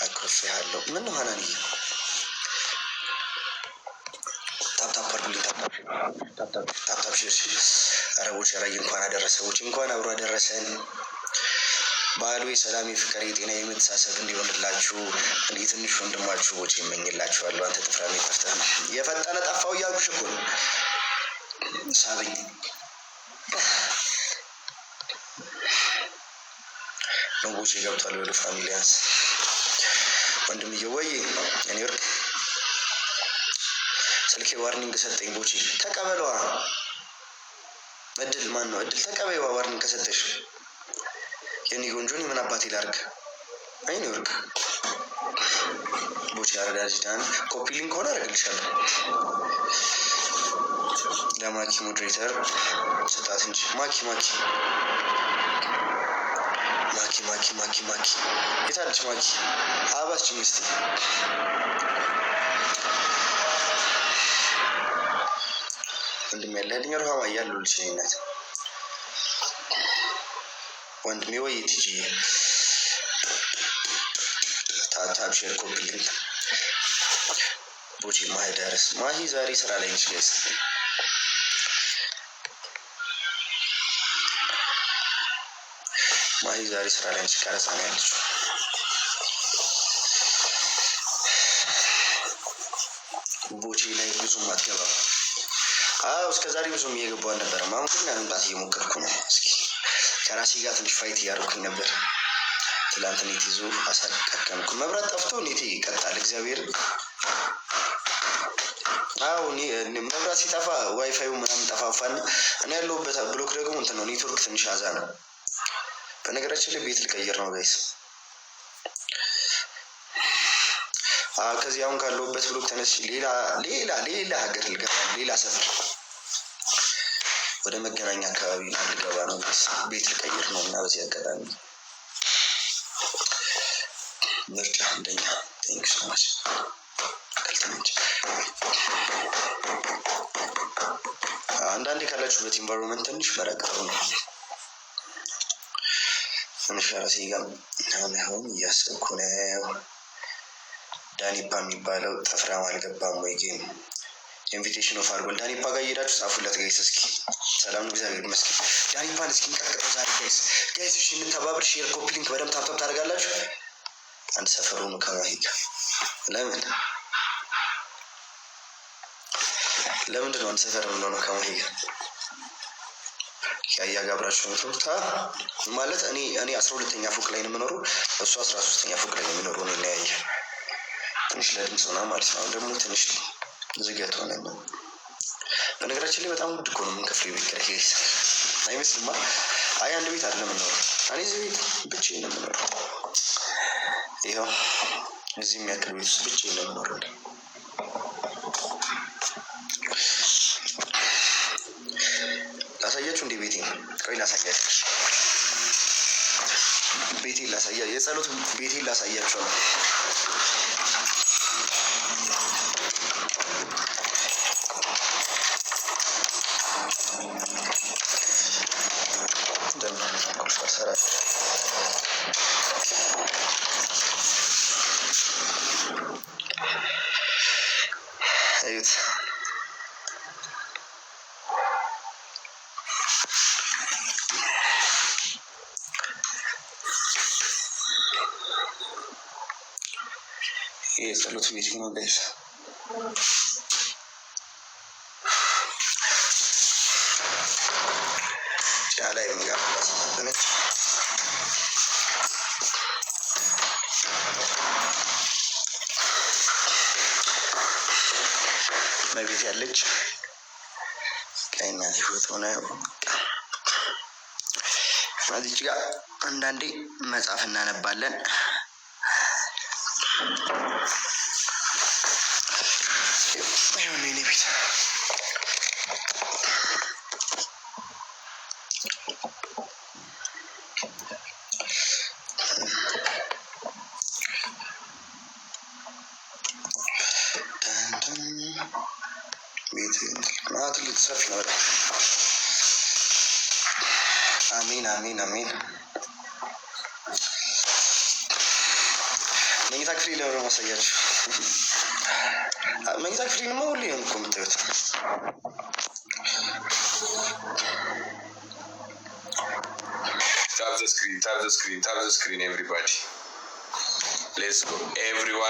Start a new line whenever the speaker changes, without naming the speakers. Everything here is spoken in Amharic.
አክሮፍ ያለው ምን ሆነን ታፕታፕ አድርጉልኝ። ታፕታፕ አረቦች ራይ እንኳን አደረሰዎች እንኳን አብሮ አደረሰን። በዓሉ የሰላም የፍቅር የጤና የመተሳሰብ እንዲሆንላችሁ እኔ ትንሽ ወንድማችሁ ወጪ እመኝላችኋለሁ። አንተ ጥፍራም ይፈርተህ የፈጠነ ጠፋው እያልኩሽ እኮ ነው። ሳብኝ ንጉሴ ገብቷል ወደ ፋሚሊያንስ ወንድምዬ ወይ እኔ ወርቅ ስልኬ ዋርኒንግ ሰጠኝ። ቦቼ ተቀበለዋ። እድል ማን ነው? እድል ተቀበይዋ ዋርኒንግ ከሰጠሽ የኔ ጎንጆን ምን አባቴ ላርግ? አይኔ ወርቅ ቦቼ አረዳጅ ዳን ኮፒ ሊንክ ሆነ አረግልሻለሁ። ለማኪ ሞዴሬተር ስጣት እንጂ ማኪ የታለች ማኪ? አባስች ሚስት ወንድሜ ያለልኝ ሩሃማ ያለው ልጅነት ወንድሜ ወይ ትጂ ታታብ ሼር ኮፒ ሊንክ ቦቼ ማይደርስ ማሂ ዛሬ ስራ ላይ ነች ጋይስ። ማሂ ዛሬ ስራ ላይ ነች። ቀረጻ ነው ያለችው። ቦቼ ላይ ብዙም አትገባም። እስከ ዛሬ ብዙም እየገባው አልነበረም። አሁን ግን መምጣት እየሞከርኩ ነው። እስኪ ከራሴ ጋር ትንሽ ፋይት እያደረኩኝ ነበር። ትላንት ኔት ይዞ አሳቀቀምኩ። መብራት ጠፍቶ ኔቴ ይቀጣል። እግዚአብሔር መብራት ሲጠፋ ዋይፋዩ ምናምን ጠፋፋና እኔ ያለሁበት ብሎክ ደግሞ እንትን ነው ኔትወርክ ትንሽ አዛ ነው። በነገራችን ላይ ቤት ልቀይር ነው ጋይስ። ከዚህ አሁን ካለሁበት ብሎክ ተነስቼ ሌላ ሀገር ልገባ ሌላ ሰፈር ወደ መገናኛ አካባቢ ልገባ ነው ጋይስ። ቤት ልቀይር ነው እና በዚህ አጋጣሚ ምርጫ አንደኛ ቴንክ ሶ ማች ካልተመቸ አንዳንዴ ካላችሁበት ኢንቫይሮንመንት ትንሽ መረቀሩ ነው። ትንሽ ራሴ ጋር አሁን እያሰብኩ ነው። ዳኒፓ የሚባለው ጥፍራም አልገባም ወይ ጌም ኢንቪቴሽን ኦፍ አድርጎን ዳኒፓ ጋር እየሄዳችሁ ጻፉለት ጋይስ። እስኪ ሰላም እግዚአብሔር ይመስገን። ዳኒፓን እስኪ እንቀጥቅጠው ዛሬ ጋይስ። እሺ እንተባብር። ሼር ኮፒ ሊንክ በደምብ ታፕታፕ ታደርጋላችሁ። አንድ ሰፈሩ ነው ከማሂ ጋር ለምንድን ነው አንድ ሰፈር የምንሆነው ከማሂ ጋር? ያያ ጋብራችሁ ነው ተውታ ማለት እኔ 12ኛ ፎቅ ላይ ነው የምኖረው፣ እሱ 13ኛ ፎቅ ላይ ነው የሚኖረው። እኔ ላይ ትንሽ ለድምፅ ሆና ማለት ነው። ደግሞ ትንሽ ዝገት ሆነ ነው። በነገራችን ላይ በጣም ውድ እኮ ነው የምንከፍለው የቤት ኪራይ ጋይስ። አይመስልማ? አንድ ቤት አይደለም የምኖረው እኔ እዚህ ቤት ብቻዬን ነው የምኖረው። ይኸው እዚህ የሚያክል ቤት ውስጥ ብቻዬን ነው የምኖረው። ላሳያችሁ እንዴ ቤቴን? ቆይ ላሳያችሁ። ቤቴን ላሳያችሁ። የጸሎት ቤቴን ላሳያችሁ ነው። እዩት የጸሎት ቤት ነው ጋይስ። ጫላ የሚጋብዛት ነች። መቤት ያለች ቀይናት ፎቶ ነው። እዚች ጋር አንዳንዴ መጽሐፍ እናነባለን። ይሁን የኔ ቤት ቤት ማለት ልትሰፊ ነው። አሜን አሜን አሜን። ክፍሌ ለምን ማሳያችሁ? መኝታ ክፍሌንማ ሁሌ ነው እኮ የምታዩት።
Tap the screen, everybody. Let's go, everyone.